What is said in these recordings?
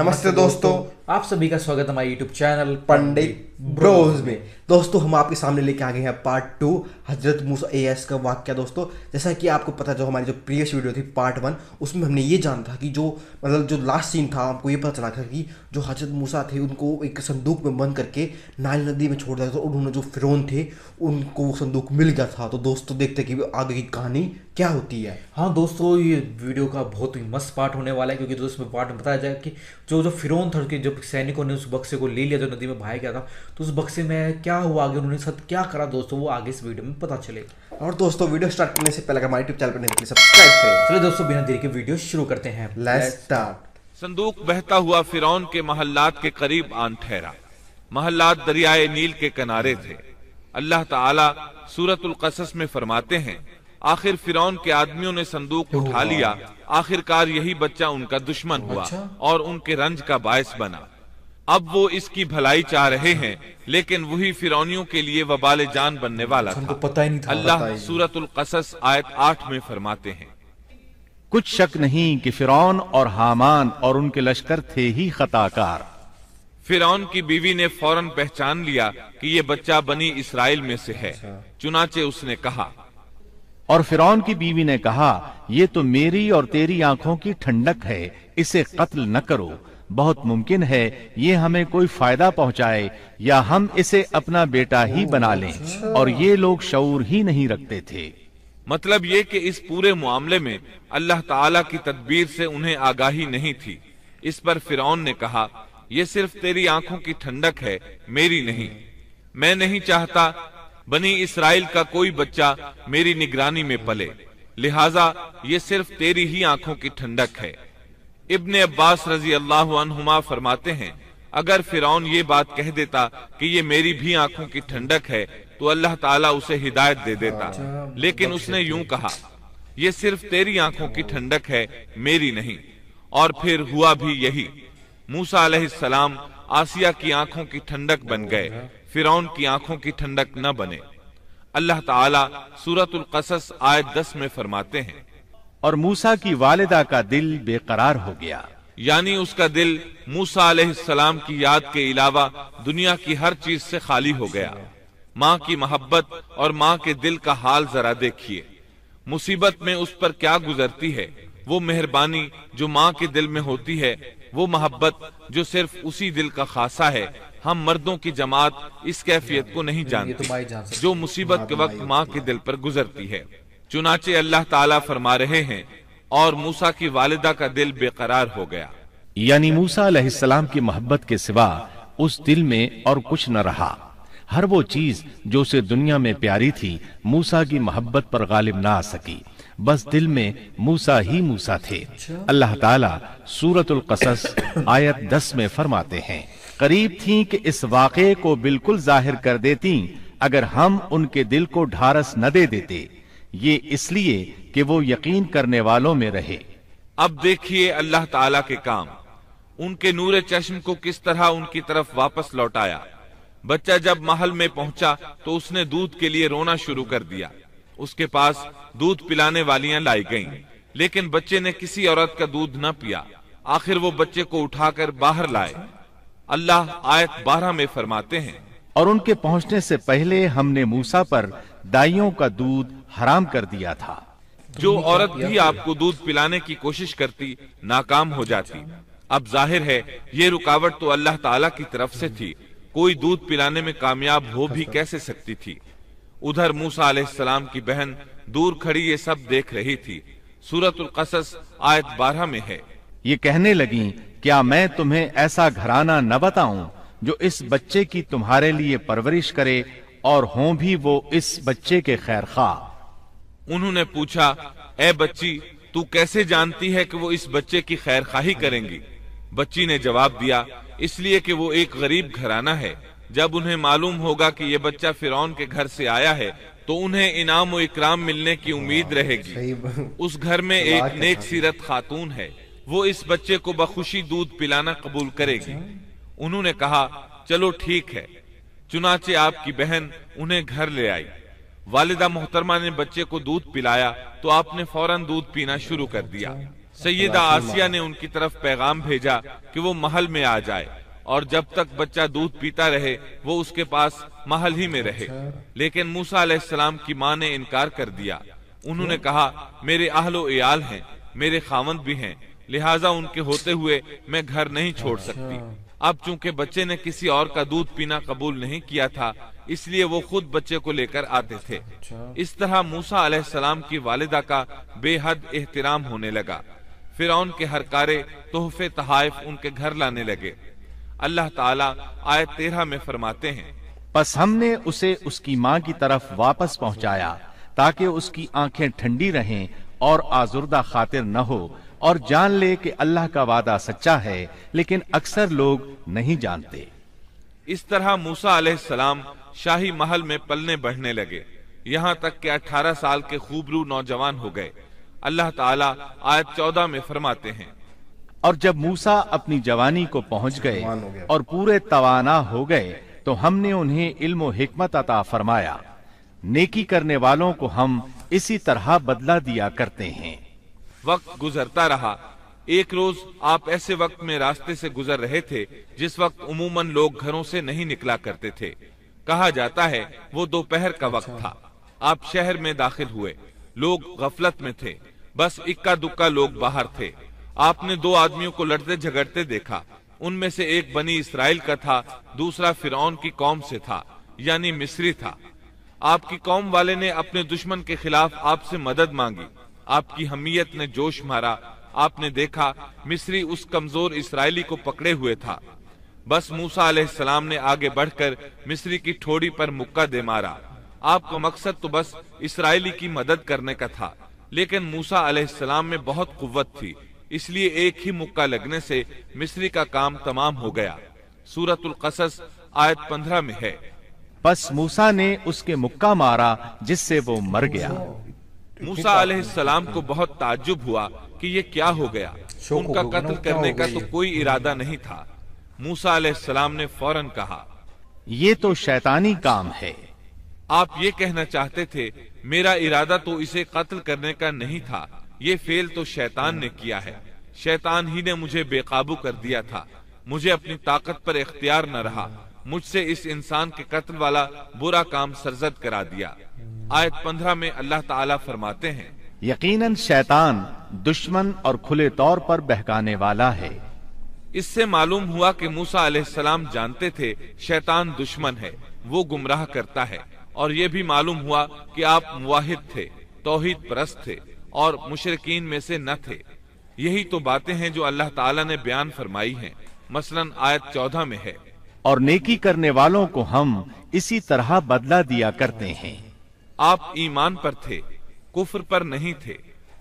नमस्ते दोस्तों, आप सभी का स्वागत है हमारे यूट्यूब चैनल पंडित ब्रोज में। दोस्तों हम आपके सामने लेके आ गए हैं पार्ट 2 हजरत मूसा एएस का वाक्या। दोस्तों जैसा कि आपको पता, जो हमारी जो प्रीवियस वीडियो थी पार्ट 1, उसमें हमने ये जाना था कि जो जो लास्ट सीन था, हमको ये पता चला था कि जो हजरत मूसा थे उनको एक संदूक में बंद करके नाइल नदी में छोड़ दिया था, और उन्होंने जो फिरौन थे उनको वो संदूक मिल गया था। तो दोस्तों देखते हैं कि आगे की कहानी क्या होती है। हाँ दोस्तों, ये वीडियो का बहुत ही मस्त पार्ट होने वाला है, क्योंकि दोस्तों इसमें पार्ट में बताया जाएगा कि जो फिरौन था, उसके जब सैनिकों ने उस बक्से को ले लिया जो नदी में बहाया गया था, तो उस बक्से में क्या हुआ आगे, उन्होंने साथ क्या करा दोस्तों, वो आगे इस वीडियो में पता चलेगा। और दोस्तों वीडियो स्टार्ट करने से पहले अगर हमारे यूट्यूब चैनल पर नहीं तो सब्सक्राइब करें। चलो दोस्तों बिना देरी के वीडियो शुरू करते हैं। Let's start. संदूक बहता हुआ फिरौन के महल्लात के करीब आन ठहरा। महल्लात दरियाए नील के किनारे थे। अल्लाह ताला सूरतुल कसस में फरमाते हैं, आखिर फिरौन के आदमियों ने संदूक उठा लिया, आखिरकार यही बच्चा उनका दुश्मन हुआ और उनके रंज का बायस बना। अब वो इसकी भलाई चाह रहे हैं, लेकिन वही फिरौनियों के लिए वबाल जान बनने वाला था। पता ही नहीं था। अल्लाह सूरतुल कसस आयत 8 में फरमाते हैं, कुछ शक नहीं कि फिरौन और हामान और उनके लश्कर थे ही खताकार। फिरौन की बीवी ने फौरन पहचान लिया कि ये बच्चा बनी इसराइल में से है। चुनाचे उसने कहा, और फिरौन की बीवी ने कहा, ये तो मेरी और तेरी आंखों की ठंडक है, इसे कत्ल न करो। बहुत मुमकिन है ये हमें कोई फायदा पहुंचाए या हम इसे अपना बेटा ही बना लें। और ये लोग शऊर ही नहीं रखते थे। मतलब ये कि इस पूरे मामले में अल्लाह ताला की तदबीर से उन्हें आगाही नहीं थी। इस पर फिरौन ने कहा, ये सिर्फ तेरी आंखों की ठंडक है, मेरी नहीं। मैं नहीं चाहता बनी इसराइल का कोई बच्चा मेरी निगरानी में पले, लिहाजा ये सिर्फ तेरी ही आंखों की ठंडक है। इब्ने अब्बास रजी अल्लाह अन्हुमा फरमाते हैं, अगर फिरौन ये बात कह देता कि ये मेरी भी आंखों की ठंडक है तो अल्लाह ताला उसे हिदायत दे देता, लेकिन उसने यूं कहा, ये सिर्फ तेरी आंखों की ठंडक है, मेरी नहीं। और फिर हुआ भी यही। मूसा अलैहिस्सलाम आसिया की आंखों की ठंडक बन गए, फिरौन की आंखों की ठंडक न बने। अल्लाह ताला सूरतुल कसस आयत 10 में फरमाते हैं, और मूसा की वालिदा का दिल बेकरार हो गया, यानी उसका दिल मूसा अलैहिस्सलाम की याद के अलावा दुनिया की हर चीज से खाली हो गया। माँ की मोहब्बत और माँ के दिल का हाल जरा देखिए। मुसीबत में उस पर क्या गुजरती है, वो मेहरबानी जो माँ के दिल में होती है, वो मोहब्बत जो सिर्फ उसी दिल का खासा है। हम मर्दों की जमात इस कैफियत को नहीं जानती जो मुसीबत के वक्त माँ के दिल पर गुजरती है। चुनाचे अल्लाह ताला फरमा रहे हैं, और मूसा की वालिदा का दिल बेकरार हो गया, यानी मूसा अलैहिस्सलाम की मोहब्बत के सिवा उस दिल में और कुछ न रहा। हर वो चीज जो उसे दुनिया में प्यारी थी, मूसा की मोहब्बत पर गालिब ना आ सकी। बस दिल में मूसा ही मूसा थे। अल्लाह ताला सूरतुल कसस आयत 10 में फरमाते हैं, करीब थी कि इस वाक़े को बिल्कुल जाहिर कर देती अगर हम उनके दिल को ढारस न दे देते। ये इसलिए कि वो यकीन करने वालों में रहे। अब देखिए अल्लाह ताला के काम। उनके नूरे चश्म को किस तरह उनकी तरफ वापस लौटाया। बच्चा जब महल में पहुंचा तो उसने दूध के लिए रोना शुरू कर दिया। उसके पास दूध पिलाने वालियां लाई गईं, लेकिन बच्चे ने किसी औरत का दूध न पिया। आखिर वो बच्चे को उठाकर बाहर लाए। अल्लाह आयत 12 में फरमाते हैं, और उनके पहुंचने से पहले हमने मूसा पर दाइयों का दूध हराम कर दिया था। जो औरत भी आपको दूध पिलाने की कोशिश करती नाकाम हो जाती। अब जाहिर है ये रुकावट तो अल्लाह ताला की तरफ से थी, कोई दूध पिलाने में कामयाब हो भी कैसे सकती थी। उधर मूसा अलैहिस्सलाम की बहन दूर खड़ी ये सब देख रही थी। सूरतुल कसस आयत 12 में है, ये कहने लगी, क्या मैं तुम्हें ऐसा घराना न बताऊं जो इस बच्चे की तुम्हारे लिए परवरिश करे और हों भी वो इस बच्चे के खैर खा। उन्होंने पूछा, ए बच्ची, तू कैसे जानती है कि वो इस बच्चे की खैर खाही करेंगी? बच्ची ने जवाब दिया, इसलिए कि वो एक गरीब घराना है। जब उन्हें मालूम होगा कि ये बच्चा फिरौन के घर से आया है तो उन्हें इनाम व इकराम मिलने की उम्मीद रहेगी। उस घर में एक नेक सीरत खातून है, वो इस बच्चे को बखुशी दूध पिलाना कबूल करेगी। उन्होंने कहा, चलो ठीक है। चुनाचे आपकी बहन उन्हें घर ले आई। वालिदा मोहतरमा ने बच्चे को दूध पिलाया तो आपने फौरन दूध पीना शुरू कर दिया। सैयदा आसिया ने उनकी तरफ पैगाम भेजा कि वो महल में आ जाए और जब तक बच्चा दूध पीता रहे वो उसके पास महल ही में रहे। लेकिन मूसा अलैहिस्सलाम की माँ ने इनकार कर दिया। उन्होंने कहा, मेरे अहलो इयाल हैं, मेरे खावंद भी हैं, लिहाजा उनके होते हुए मैं घर नहीं छोड़ सकती। अब चूंकि बच्चे ने किसी और का दूध पीना कबूल नहीं किया था, इसलिए वो खुद बच्चे को लेकर आते थे। इस तरह मूसा अलैहिस्सलाम की वालिदा का बेहद एहतराम होने लगा। फिरौन के हर कारे तोहफे तहाइफ उनके घर लाने लगे। अल्लाह ताला आयत 13 में फरमाते हैं, बस हमने उसे उसकी माँ की तरफ वापस पहुंचाया ताकि उसकी आंखें ठंडी रहें और आजुर्दा खातिर न हो और जान ले कि अल्लाह का वादा सच्चा है, लेकिन अक्सर लोग नहीं जानते। इस तरह मूसा अलैहिस्सलाम शाही महल में पलने बढ़ने लगे, यहाँ तक कि 18 साल के खूबरू नौजवान हो गए। अल्लाह ताला आयत 14 में फरमाते हैं, और जब मूसा अपनी जवानी को पहुंच गए और पूरे तवाना हो गए तो हमने उन्हें इल्म और हिकमत अता फरमाया। नेकी करने वालों को हम इसी तरह बदला दिया करते हैं। वक्त गुजरता रहा। एक रोज आप ऐसे वक्त में रास्ते से गुजर रहे थे जिस वक्त उमूमन लोग घरों से नहीं निकला करते थे। कहा जाता है वो दोपहर का वक्त था। आप शहर में दाखिल हुए। लोग गफलत में थे, बस इक्का दुक्का लोग बाहर थे। आपने 2 आदमियों को लड़ते झगड़ते देखा। उनमें से एक बनी इसराइल का था, दूसरा फिरौन की कौम से था, यानी मिस्री था। आपकी कौम वाले ने अपने दुश्मन के खिलाफ आपसे मदद मांगी। आपकी हमीयत ने जोश मारा। आपने देखा मिस्री उस कमजोर इसराइली को पकड़े हुए था। बस मूसा अलैहिस्सलाम ने आगे बढ़कर मिस्री की ठोड़ी पर मुक्का दे मारा। आपका मकसद तो बस इसराइली की मदद करने का था, लेकिन मूसा अलैहिस्सलाम में बहुत कुव्वत थी, इसलिए एक ही मुक्का लगने से मिस्री का काम तमाम हो गया। सूरतुल कसस आयत 15 में है, बस मूसा ने उसके मुक्का मारा जिससे वो मर गया। मूसा अलैहिस्सलाम को बहुत ताज्जुब हुआ कि ये क्या हो गया। उनका कत्ल करने का तो कोई इरादा नहीं था। मूसा अलैहिस्सलाम ने फौरन कहा, ये तो शैतानी काम है। आप ये कहना चाहते थे मेरा इरादा तो इसे कत्ल करने का नहीं था, ये फेल तो शैतान ने किया है। शैतान ही ने मुझे बेकाबू कर दिया था। मुझे अपनी ताकत पर इख्तियार न रहा। मुझसे इस इंसान के कत्ल वाला बुरा काम सरजद करा दिया। आयत 15 में अल्लाह ताला फरमाते हैं, यकीनन शैतान दुश्मन और खुले तौर पर बहकाने वाला है। इससे मालूम हुआ कि मूसा अलैहिस्सलाम जानते थे शैतान दुश्मन है, वो गुमराह करता है। और ये भी मालूम हुआ कि आप मुवाहिद थे, तौहीद परस्त थे और मुशरिकीन में से न थे। यही तो बातें हैं जो अल्लाह ताला ने बयान फरमाई हैं। मसलन आयत 14 में है, और नेकी करने वालों को हम इसी तरह बदला दिया करते हैं। आप ईमान पर थे, कुफ्र पर नहीं थे।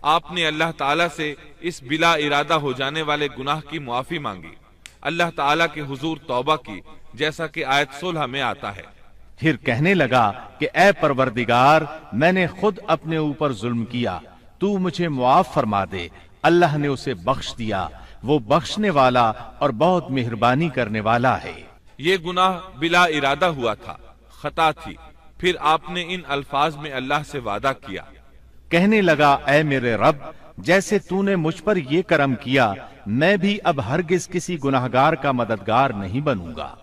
आपने अल्लाह ताला से इस बिला इरादा हो जाने वाले गुनाह की मुआफी मांगी। अल्लाह ताला के हुजूर तौबा की, जैसा कि आयत 16 में आता है। फिर कहने लगा कि ए परवरदिगार, मैंने खुद अपने ऊपर जुल्म किया, तू मुझे मुआफ फरमा दे। अल्लाह ने उसे बख्श दिया, वो बख्शने वाला और बहुत मेहरबानी करने वाला है। ये गुनाह बिला इरादा हुआ था, खता थी। फिर आपने इन अल्फाज में अल्लाह से वादा किया, कहने लगा, ऐ मेरे रब, जैसे तूने मुझ पर ये करम किया, मैं भी अब हरगिज किसी गुनाहगार का मददगार नहीं बनूंगा।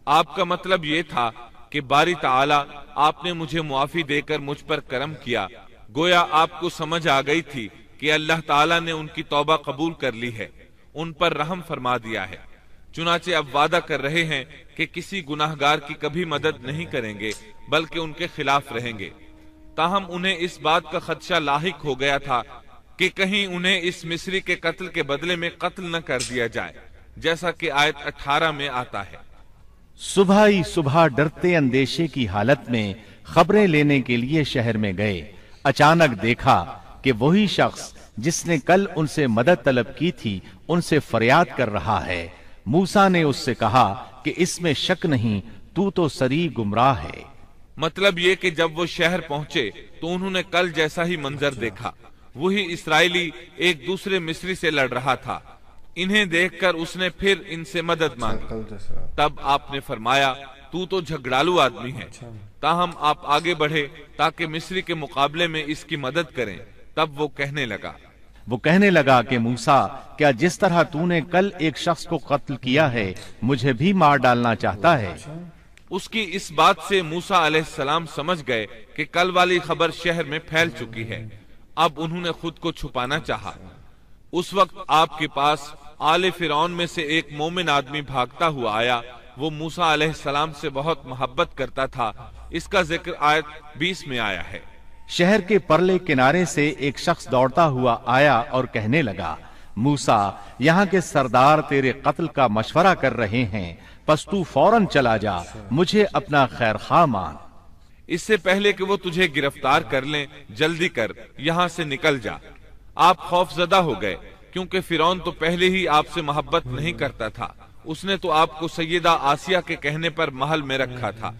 आपका मतलब ये था कि बारी ताला आपने मुझे मुआफी देकर मुझ पर करम किया। गोया आपको समझ आ गई थी कि अल्लाह ताला ने उनकी तौबा कबूल कर ली है, उन पर रहम फरमा दिया है। चुनाचे अब वादा कर रहे हैं कि किसी गुनाहगार की कभी मदद नहीं करेंगे, बल्कि उनके खिलाफ रहेंगे। ताहम उन्हें इस बात का खदशा लाहिक हो गया था कि कहीं उन्हें इस मिस्री के कत्ल के बदले में कत्ल न कर दिया जाए, जैसा कि आयत 18 में आता है। सुबह ही सुबह डरते अंदेशे की हालत में खबरें लेने के लिए शहर में गए। अचानक देखा कि वही शख्स जिसने कल उनसे मदद तलब की थी, उनसे फरियाद कर रहा है। मूसा ने उससे कहा कि इसमें शक नहीं, तू तो सरी गुमराह है। मतलब ये कि जब वो शहर पहुंचे तो उन्होंने कल जैसा ही मंजर देखा। वही इसराइली एक दूसरे मिस्री से लड़ रहा था। इन्हें देखकर उसने फिर इनसे मदद मांगी। तब आपने फरमाया, तू तो झगड़ालू आदमी है। ताहम आप आगे बढ़े ताकि मिस्री के मुकाबले में इसकी मदद करें। तब वो कहने लगा, वो कहने लगा कि मूसा, क्या जिस तरह तूने कल एक शख्स को कत्ल किया है मुझे भी मार डालना चाहता है? उसकी इस बात से मूसा अलैहिस्सलाम समझ गए कि कल वाली खबर शहर में फैल चुकी है। अब उन्होंने खुद को छुपाना चाहा। उस वक्त आपके पास आले फिरौन में से एक मोमिन आदमी भागता हुआ आया। वो मूसा अलैहिस्सलाम से बहुत मोहब्बत करता था। इसका जिक्र आयत 20 में आया है। शहर के परले किनारे से एक शख्स दौड़ता हुआ आया और कहने लगा, मूसा, यहाँ के सरदार तेरे कत्ल का मशवरा कर रहे हैं, बस तू फौरन चला जा, मुझे अपना खैर खा मान। इससे पहले कि वो तुझे गिरफ्तार कर लें, जल्दी कर, यहाँ से निकल जा। आप खौफजदा हो गए क्योंकि फिरौन तो पहले ही आपसे मोहब्बत नहीं करता था। उसने तो आपको सैयदा आसिया के कहने पर महल में रखा था।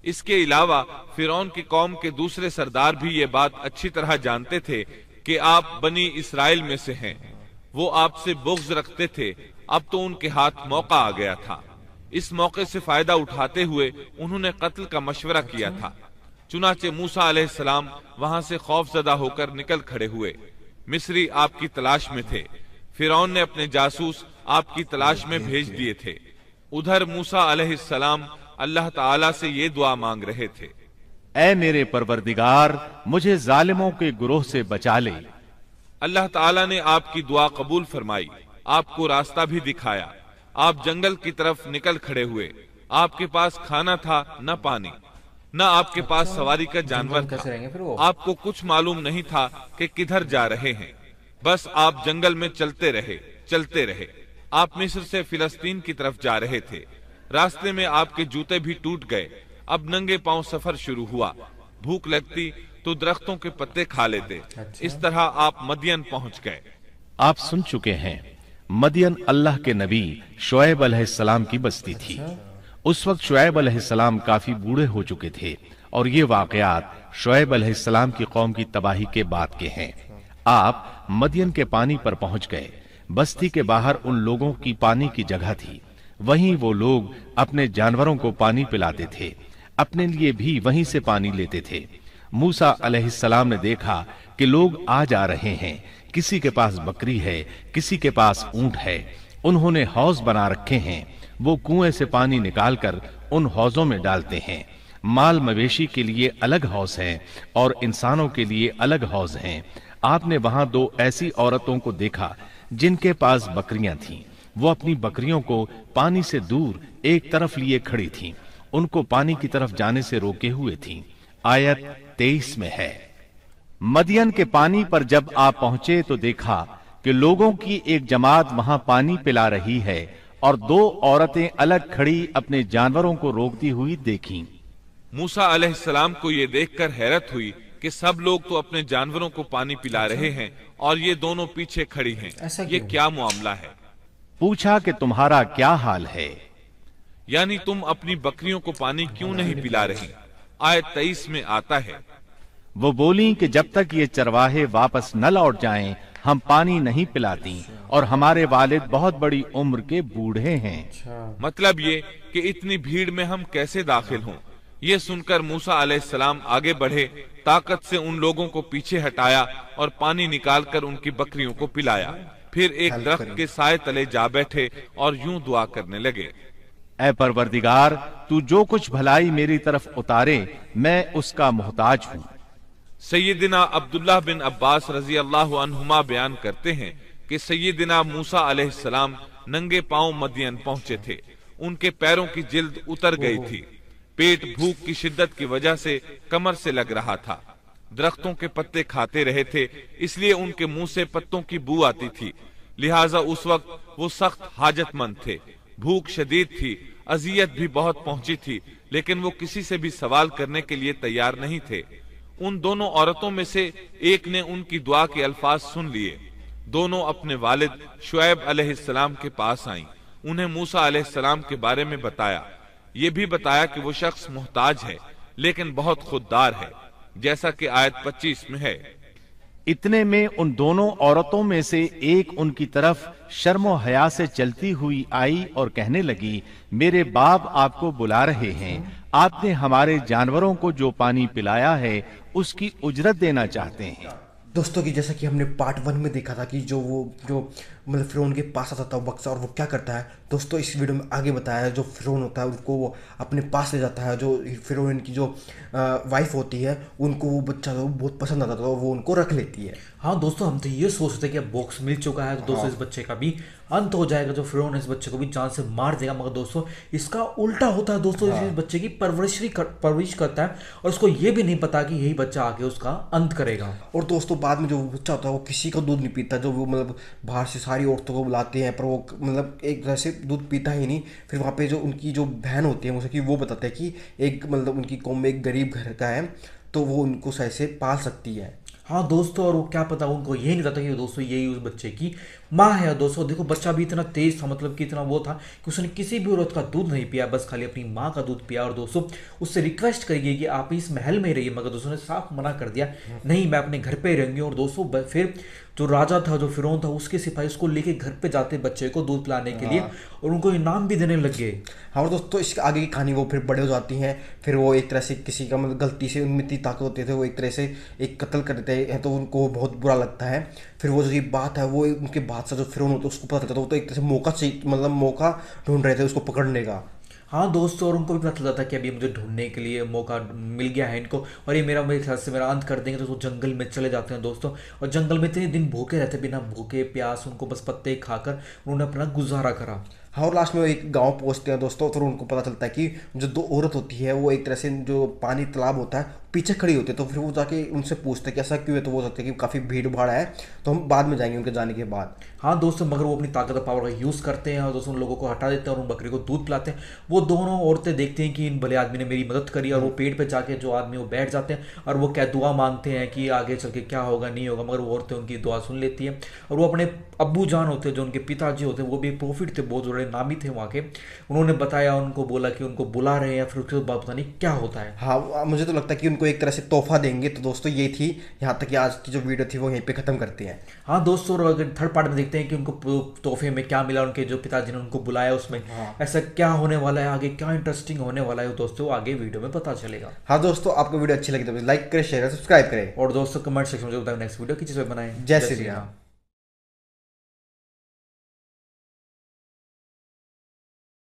इसके अलावा फिरौन की कौम के दूसरे सरदार भी ये बात अच्छी तरह जानते थे कि आप बनी इसराइल में से हैं। वो आपसे बुग़्ज़ रखते थे। अब तो उनके हाथ मौका आ गया था। इस मौके से फायदा उठाते हुए उन्होंने कत्ल का मशवरा किया था। चुनाचे मूसा अलैहिस्सलाम वहां से खौफजदा होकर निकल खड़े हुए। मिस्री आपकी तलाश में थे। फिरौन ने अपने जासूस आपकी तलाश में भेज दिए थे। उधर मूसा अलैहिस्सलाम अल्लाह ताला से ये दुआ मांग रहे थे, ऐ मेरे परवरदिगार, मुझे जालिमों के गुरोह से बचा ले। अल्लाह ताला ने आपकी दुआ कबूल फरमाई। आपको रास्ता भी दिखाया। आप जंगल की तरफ निकल खड़े हुए। आपके पास खाना था, न पानी, न आपके पास सवारी का जानवर था। आपको कुछ मालूम नहीं था कि किधर जा रहे हैं। बस आप जंगल में चलते रहे। आप मिस्र से फिलिस्तीन की तरफ जा रहे थे। रास्ते में आपके जूते भी टूट गए। अब नंगे पांव सफर शुरू हुआ। भूख लगती तो दरख्तों के पत्ते खा लेते। इस तरह आप मदियन पहुंच गए। आप सुन चुके हैं, मदियन अल्लाह के नबी शुएब अलैहिस्सलाम की बस्ती थी। उस वक्त शुएब अलैहिस्सलाम काफी बूढ़े हो चुके थे और ये वाकयात शुएब अलैहिस्सलाम की कौम की तबाही के बाद के हैं। आप मदियन के पानी पर पहुंच गए। बस्ती के बाहर उन लोगों की पानी की जगह थी। वहीं वो लोग अपने जानवरों को पानी पिलाते थे, अपने लिए भी वहीं से पानी लेते थे। मूसा अलैहिस्सलाम ने देखा कि लोग आ जा रहे हैं। किसी के पास बकरी है, किसी के पास ऊंट है। उन्होंने हौज बना रखे हैं। वो कुएं से पानी निकालकर उन हौजों में डालते हैं। माल मवेशी के लिए अलग हौज है और इंसानों के लिए अलग हौज हैं। आपने वहां दो ऐसी औरतों को देखा जिनके पास बकरियां थीं। वो अपनी बकरियों को पानी से दूर एक तरफ लिए खड़ी थीं। उनको पानी की तरफ जाने से रोके हुए थीं। आयत 23 में है। मदियन के पानी पर जब आप पहुंचे तो देखा कि लोगों की एक जमात वहां पानी पिला रही है और दो औरतें अलग खड़ी अपने जानवरों को रोकती हुई देखीं। मूसा अलैहिस्सलाम को ये देखकर हैरत हुई कि सब लोग तो अपने जानवरों को पानी पिला रहे हैं और ये दोनों पीछे खड़ी हैं। ये क्या मामला है? पूछा कि तुम्हारा क्या हाल है, यानी तुम अपनी बकरियों को पानी क्यों नहीं पिला रही? आयत 23 में आता है, वो बोली कि जब तक ये चरवाहे वापस न लौट जाएं, हम पानी नहीं पिलाती और हमारे वालिद बहुत बड़ी उम्र के बूढ़े हैं। मतलब ये कि इतनी भीड़ में हम कैसे दाखिल हों? ये सुनकर मूसा अलैहिस्सलाम आगे बढ़े, ताकत से उन लोगों को पीछे हटाया और पानी निकालकर उनकी बकरियों को पिलाया। फिर एक दरख्त के साए तले जा बैठे और यूं दुआ करने लगे, ऐ परवरदिगार, तू जो कुछ भलाई मेरी तरफ उतारे मैं उसका मोहताज हूँ। सैयदना अब्दुल्लाह बिन अब्बास रजी अल्लाह अन्हुमा बयान करते हैं कि सैयदना मूसा अलैहिस्सलाम नंगे पांव मदियन पहुंचे थे। उनके पैरों की जिल्द उतर गई थी। पेट भूख की शिद्दत की वजह से कमर से लग रहा था। दरख्तों के पत्ते खाते रहे थे, इसलिए उनके मुंह से पत्तों की बू आती थी। लिहाजा उस वक्त वो सख्त हाजतमंद थे। भूख शदीद थी, अजियत भी बहुत पहुंची थी, लेकिन वो किसी से भी सवाल करने के लिए तैयार नहीं थे। उन दोनों औरतों में से एक ने उनकी दुआ के अल्फाज सुन लिए। दोनों अपने वालिद शुएब अलैहिस्सलाम के पास आईं। उन्हें मूसा अलैहिस्सलाम के बारे में बताया। ये भी बताया कि वो शख्स मोहताज है लेकिन बहुत खुददार है, जैसा कि आयत 25 में है। इतने में उन दोनों औरतों में से एक उनकी तरफ शर्मो हया से चलती हुई आई और कहने लगी, मेरे बाप आपको बुला रहे हैं। आपने हमारे जानवरों को जो पानी पिलाया है उसकी उजरत देना चाहते हैं। दोस्तों कि जैसा कि हमने पार्ट 1 में देखा था कि जो मतलब फिरौन के पास आता था बक्सा और वो क्या करता है, दोस्तों इस वीडियो में आगे बताया है जो फिरौन होता है उनको वो अपने पास ले जाता है। जो फिरौन की जो वाइफ होती है उनको वो बच्चा तो बहुत पसंद आता था तो वो उनको रख लेती है। हाँ दोस्तों, हम तो ये सोचते कि अब बॉक्स मिल चुका है तो दोस्तों इस बच्चे का भी अंत हो जाएगा, जो फिरौन इस बच्चे को भी जान से मार देगा। मगर दोस्तों इसका उल्टा होता है दोस्तों, इस बच्चे की परवरिश करता है और उसको ये भी नहीं पता कि यही बच्चा आके उसका अंत करेगा। और दोस्तों बाद में जो बच्चा होता है वो किसी का दूध नहीं पीता, जो वो मतलब बाहर से सारी औरतों को बुलाते हैं पर वो मतलब एक तरह से दूध पीता ही नहीं। फिर वहाँ पे जो उनकी जो बहन होती है मुझे वो बताते हैं कि एक मतलब उनकी कौम में एक गरीब घर का है तो वो उनको सही से पाल सकती है। हाँ दोस्तों, और वो क्या पता उनको ये नहीं पता कि दोस्तों यही उस बच्चे की माँ है। दोस्तों देखो बच्चा भी इतना तेज था, मतलब कि इतना वो था कि उसने किसी भी औरत का दूध नहीं पिया, बस खाली अपनी माँ का दूध पिया। और दोस्तों उससे रिक्वेस्ट करी गई कि आप इस महल में रहिए, मगर दोस्तों ने साफ मना कर दिया, नहीं मैं अपने घर पे रहूंगी। और दोस्तों फिर जो राजा था, जो फिरौन था, उसके सिपाही उसको लेके घर पे जाते बच्चे को दूध पिलाने के लिए और उनको इनाम भी देने लग गए। हाँ और दोस्तों इसके आगे की कहानी वो फिर बड़े हो जाती हैं, फिर वो एक तरह से किसी का मतलब गलती से उनमें इतनी ताकत होती है वो एक तरह से एक कत्ल कर देते हैं तो उनको बहुत बुरा लगता है। फिर वो जो ये बात है वो उनके बादशाह जो फिरौन होता है उसको पता चलता है, वो तो एक तरह से मौका ढूंढ रहे थे उसको पकड़ने का। हाँ दोस्तों, और उनको भी पता चलता था कि अभी मुझे ढूंढने के लिए मौका मिल गया है इनको और ये मेरे ख्याल से मेरा अंत कर देंगे। तो वो जंगल में चले जाते हैं दोस्तों, और जंगल में इतने दिन भूखे रहते, बिना भूखे प्यास उनको बस पत्ते खाकर उन्होंने अपना गुजारा करा। हाँ और लास्ट में वो एक गांव पहुंचते हैं दोस्तों, फिर उनको पता चलता है कि जो दो औरत होती है वो एक तरह से जो पानी तालाब होता है पीछे खड़ी होती है। तो फिर वो जाके उनसे पूछते हैं कि ऐसा क्यों है, तो वो सकते हैं कि काफ़ी भीड़ भाड़ है तो हम बाद में जाएंगे उनके जाने के बाद। हाँ दोस्तों, मगर वो अपनी ताकत और पावर का यूज़ करते हैं और दोस्तों उन लोगों को हटा देते हैं और उन बकरी को दूध पिलाते हैं। वो दोनों औरतें देखते हैं कि इन भले आदमी ने मेरी मदद करी, और वो पेड़ पे जाके जो आदमी वो बैठ जाते हैं और वो क्या दुआ मांगते हैं कि आगे चल के क्या होगा नहीं होगा। मगर वो औरतें उनकी दुआ सुन लेती है और वो अपने अब्बू जान होते हैं, जो उनके पिताजी होते हैं, वो भी प्रॉफिट थे, बहुत बड़े नामी थे वहाँ के। उन्होंने बताया, उनको बोला कि उनको बुला रहे हैं, फिर उसके बाद पता नहीं क्या होता है। हाँ मुझे तो लगता है कि उनको एक तरह से तोहफा देंगे। तो दोस्तों ये थी यहाँ तक कि आज की जो वीडियो थी वो यहीं पे खत्म करते हैं। हाँ दोस्तों, और अगर थर्ड पार्ट में देखते हैं कि उनको तोहफे में क्या मिला, उनके जो पिताजी ने उनको बुलाया उसमें ऐसा क्या होने वाला है, आगे क्या इंटरेस्टिंग होने वाला है दोस्तों आगे वीडियो में पता चलेगा। हाँ दोस्तों, आपको वीडियो अच्छी लगी तो लाइक करें, शेयर करें, सब्सक्राइब करें और दोस्तों कमेंट सेक्शन में बताएं नेक्स्ट वीडियो किस चीज़ पे बनाएं। जय श्री राम।